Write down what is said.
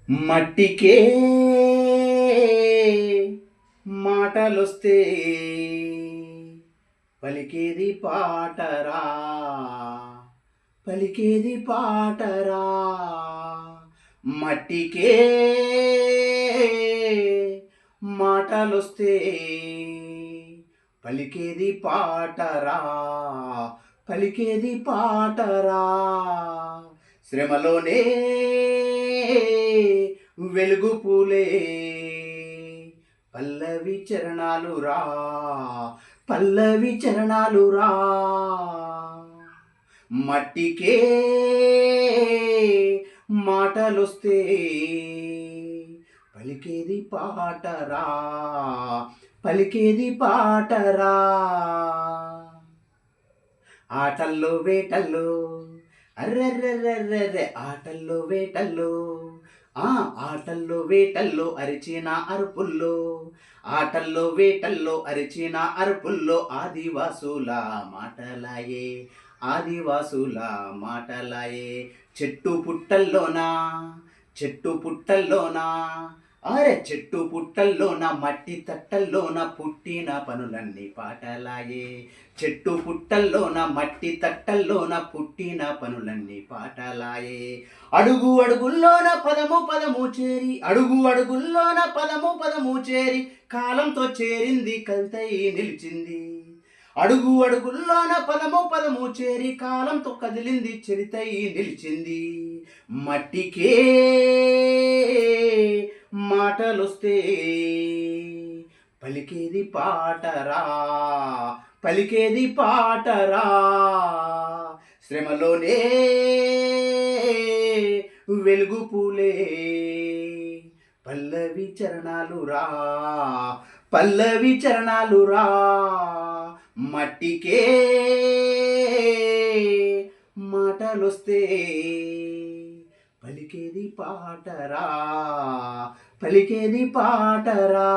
మట్టికే మాటలొస్తే పలికేది పాటరా, పలికేది పాటరా. మట్టికే మాటలొస్తే పలికేది పాటరా, పలికేది పాటరా. శ్రమలోనే వెలుగు పూలే పల్లవి చరణాలు రా, పల్లవి చరణాలు రా. మట్టికే మాటలొస్తే పలికేది పాటరా, పలికేది పాటరా. ఆటల్లో వేటల్లో అర్రెర్రెర్రెర్రె ఆటల్లో వేటల్లో ఆటల్లో వేటల్లో అరిచిన అరుపుల్లో, ఆటల్లో వేటల్లో అరిచిన అరుపుల్లో ఆదివాసుల మాటలాయే, ఆదివాసుల మాటలాయే. చెట్టు పుట్టల్లోనా, చెట్టు పుట్టల్లోనా, అరే చెట్టు పుట్టల్లోన మట్టి తట్టల్లోన పుట్టిన పనులన్నీ పాటలాయే. చెట్టు పుట్టల్లోన మట్టి తట్టల్లోన పుట్టిన పనులన్నీ పాటలాయే. అడుగు అడుగుల్లోన పదము పదము చేరి, అడుగు అడుగుల్లోన పదము పదము చేరి కాలంతో చేరింది కవితై నిలిచింది. అడుగు అడుగుల్లోన పదము పదము చేరి కాలంతో కదిలింది చరితై నిలిచింది. మట్టికే మాటలొస్తే పలికేది పాటరా, పలికేది పాటరా. శ్రమలోనే వెలుగు పూలే పల్లవి చరణాలు రా, పల్లవి చరణాలు రా. మట్టికే మాటలొస్తే పలికేది పాటరా, పలికేది పాటరా.